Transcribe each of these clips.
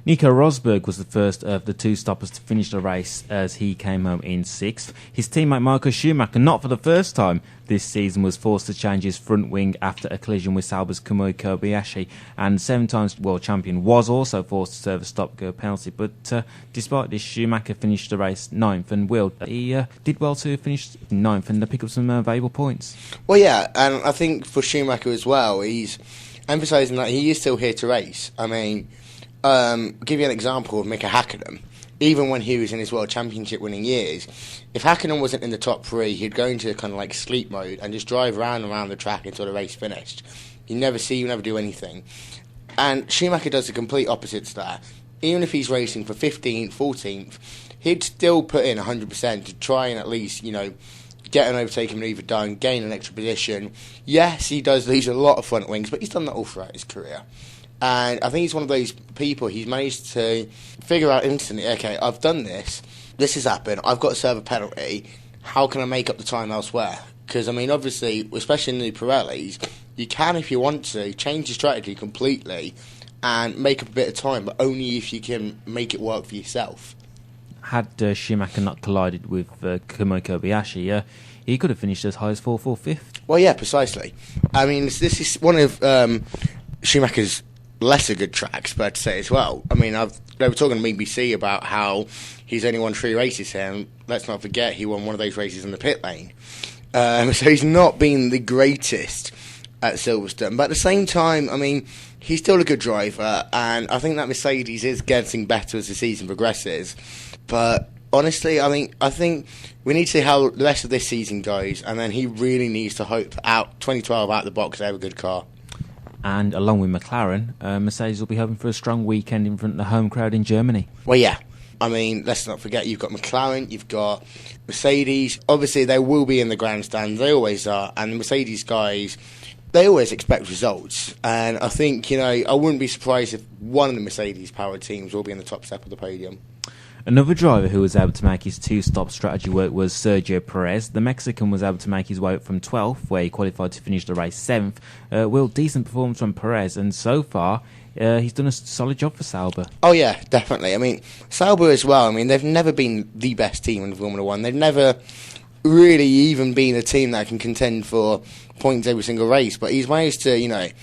Nico Rosberg was the first of the two stoppers to finish the race as he came home in 6th. His teammate Michael Schumacher, not for the first time this season, was forced to change his front wing after a collision with Sauber's Kamui Kobayashi, and 7-time world champion was also forced to serve a stop-go penalty. But despite this, Schumacher finished the race 9th, and he did well to finish 9th and pick up some valuable points. Well, yeah, and I think for Schumacher as well, he's emphasising that he is still here to race. I mean, I'll give you an example of Mika Hakkinen. Even when he was in his World Championship winning years, if Hakkinen wasn't in the top 3, he'd go into kind of like sleep mode and just drive around the track until the race finished. You never do anything. And Schumacher does the complete opposite to that. Even if he's racing for 15th, 14th, he'd still put in 100% to try and at least, get an overtaking manoeuvre done, gain an extra position. Yes, he does lose a lot of front wings, but he's done that all throughout his career. And I think he's one of those people, he's managed to figure out instantly, okay, I've done this has happened, I've got to serve a penalty, how can I make up the time elsewhere? Because, I mean, obviously, especially in the Pirellis, you can, if you want to, change your strategy completely and make up a bit of time, but only if you can make it work for yourself. Had Schumacher not collided with Kamui Kobayashi, he could have finished as high as 4th or 5th. Well, yeah, precisely. I mean, this is one of Schumacher's lesser good tracks, but to say as well. I mean, they were talking to BBC about how he's only won 3 races here, and let's not forget he won one of those races in the pit lane. So he's not been the greatest at Silverstone, but at the same time, I mean, he's still a good driver, and I think that Mercedes is getting better as the season progresses. But honestly, I think we need to see how the rest of this season goes, and then he really needs to hope out 2012 out of the box they have a good car. And along with McLaren, Mercedes will be hoping for a strong weekend in front of the home crowd in Germany. Well, yeah. I mean, let's not forget, you've got McLaren, you've got Mercedes. Obviously, they will be in the grandstands. They always are. And the Mercedes guys, they always expect results. And I think, I wouldn't be surprised if one of the Mercedes-powered teams will be in the top step of the podium. Another driver who was able to make his 2-stop strategy work was Sergio Perez. The Mexican was able to make his way up from 12th, where he qualified to finish the race 7th. Decent performance from Perez, and so far he's done a solid job for Sauber. Oh yeah, definitely. I mean, Sauber as well, they've never been the best team in Formula 1. They've never really even been a team that can contend for points every single race, but he's managed to,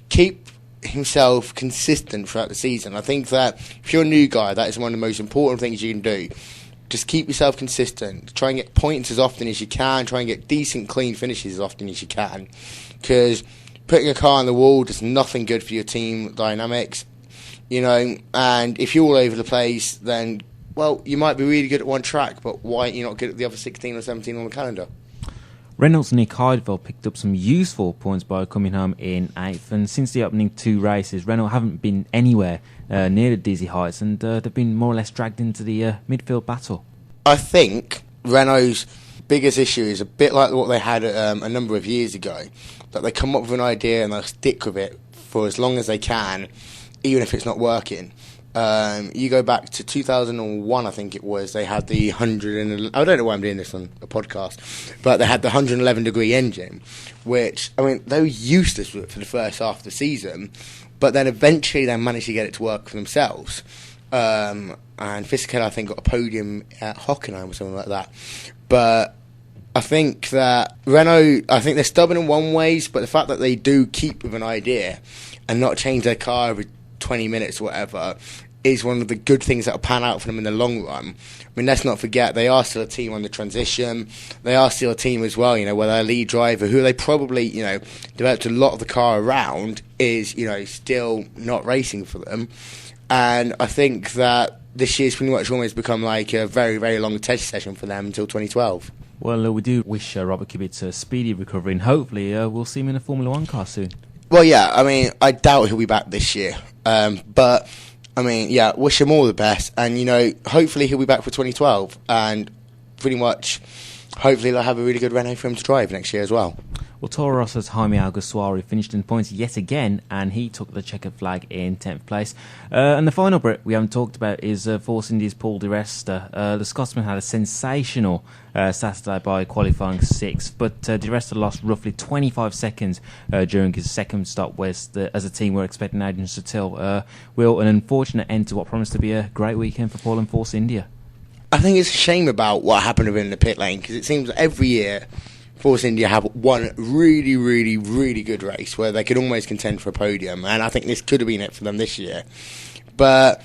keep himself consistent throughout the season. I think that if you're a new guy, that is one of the most important things you can do. Just keep yourself consistent. Try and get points as often as you can. Try and get decent, clean finishes as often as you can. Because putting a car on the wall does nothing good for your team dynamics. And if you're all over the place, then, well, you might be really good at one track, but why you're not good at the other 16 or 17 on the calendar? Renault's Nick Heidfeld picked up some useful points by coming home in 8th, and since the opening 2 races, Renault haven't been anywhere near the dizzy heights, and they've been more or less dragged into the midfield battle. I think Renault's biggest issue is a bit like what they had a number of years ago, that they come up with an idea and they'll stick with it for as long as they can, even if it's not working. You go back to 2001, I think it was, they had the 111, I don't know why I'm doing this on a podcast, but they had the 111 degree engine, which, they were useless with it for the first half of the season, but then eventually they managed to get it to work for themselves. And Fisichella, I think, got a podium at Hockenheim or something like that. But I think that Renault, I think they're stubborn in one ways, but the fact that they do keep with an idea and not change their car every 20 minutes or whatever is one of the good things that will pan out for them in the long run. Let's not forget, they are still a team on the transition. They are still a team as well, where their lead driver, who they probably, developed a lot of the car around, is, still not racing for them. And I think that this year's pretty much almost become like a very, very long test session for them until 2012. Well, we do wish Robert Kubica a speedy recovery, and hopefully we'll see him in a Formula 1 car soon. Well, yeah, I doubt he'll be back this year. But, wish him all the best. And, hopefully he'll be back for 2012. And pretty much, hopefully they'll have a really good Renault for him to drive next year as well. Well, Toro Rosso's Jaime Alguersuari finished in points yet again, and he took the checkered flag in 10th place. And the final Brit we haven't talked about is Force India's Paul Di Resta. The Scotsman had a sensational Saturday by qualifying 6th, but Di Resta lost roughly 25 seconds during his second stop, as a team were expecting Adrian Sutil. Will, an unfortunate end to what promised to be a great weekend for Paul and Force India. I think it's a shame about what happened to him in the pit lane, because it seems every year Force India have one really, really, really good race where they could almost contend for a podium, and I think this could have been it for them this year. But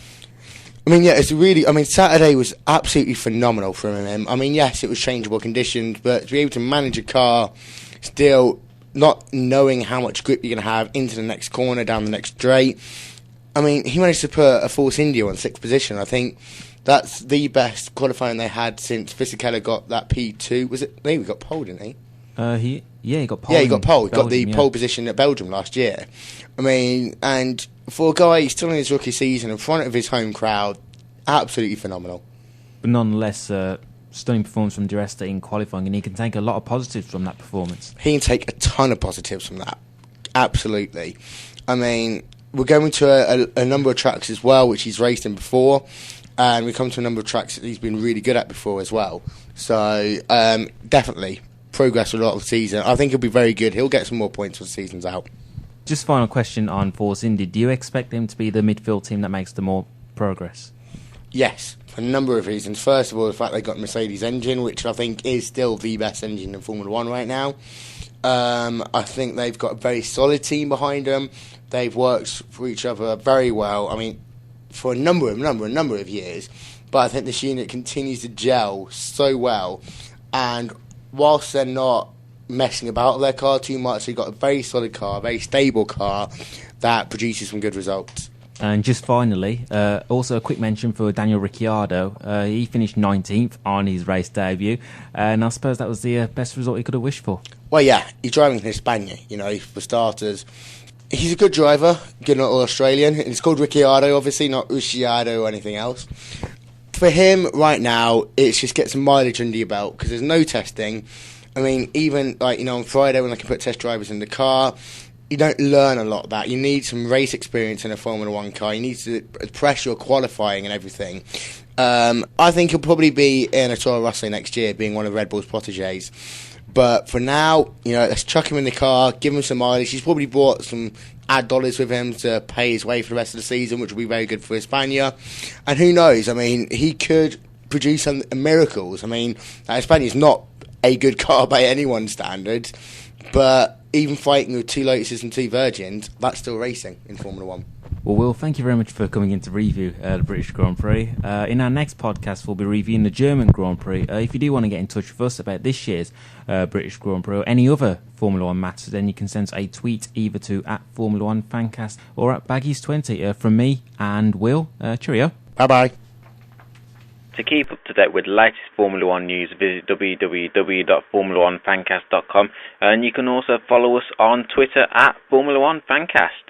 I mean, Saturday was absolutely phenomenal from him. I mean, yes, it was changeable conditions, but to be able to manage a car, still not knowing how much grip you're going to have into the next corner, down the next straight. I mean, he managed to put a Force India on 6th position. I think that's the best qualifying they had since Fisichella got that P2. Was it? He got pole, didn't he? He got pole. Yeah, he got pole. He got the Belgium, pole position at Belgium last year. I mean, and for a guy still in his rookie season in front of his home crowd, absolutely phenomenal. But nonetheless, stunning performance from Di Resta in qualifying, and he can take a lot of positives from that performance. He can take a ton of positives from that. Absolutely. I mean, we're going to a number of tracks as well, which he's raced in before, and we come to a number of tracks that he's been really good at before as well. So, definitely progress a lot of the season. I think he'll be very good. He'll get some more points when the season's out. Just final question on Force India. Do you expect them to be the midfield team that makes the more progress? Yes, for a number of reasons. First of all, the fact they got a Mercedes engine, which I think is still the best engine in Formula 1 right now. I think they've got a very solid team behind them. They've worked for each other very well. I mean, for a number of years. But I think this unit continues to gel so well. And whilst they're not messing about their car too much, they've got a very solid car, a very stable car that produces some good results. And just finally, also a quick mention for Daniel Ricciardo. He finished 19th on his race debut, and I suppose that was the best result he could have wished for. Well, yeah, he's driving in Hispania, for starters. He's a good driver, good Australian, and it's called Ricciardo, obviously, not Ricciardo or anything else. For him, right now, it's just get some mileage under your belt, because there's no testing. I mean, even, on Friday when I can put test drivers in the car, you don't learn a lot of that. You need some race experience in a Formula 1 car. You need to pressure qualifying and everything. I think he'll probably be in a Toro Rosso next year, being one of Red Bull's protégés. But for now, let's chuck him in the car, give him some mileage. He's probably brought some ad dollars with him to pay his way for the rest of the season, which will be very good for Hispania. And who knows? I mean, he could produce some miracles. I mean, Hispania's not a good car by anyone's standards, but even fighting with 2 Lotuses and 2 Virgins, that's still racing in Formula 1. Well, Will, thank you very much for coming in to review the British Grand Prix. In our next podcast, we'll be reviewing the German Grand Prix. If you do want to get in touch with us about this year's British Grand Prix or any other Formula 1 matters, then you can send us a tweet either to @Formula1 FanCast or @Baggies20. From me and Will, cheerio. Bye-bye. To keep up to date with the latest Formula 1 news, visit www.formula1fancast.com, and you can also follow us on Twitter @Formula1 FanCast.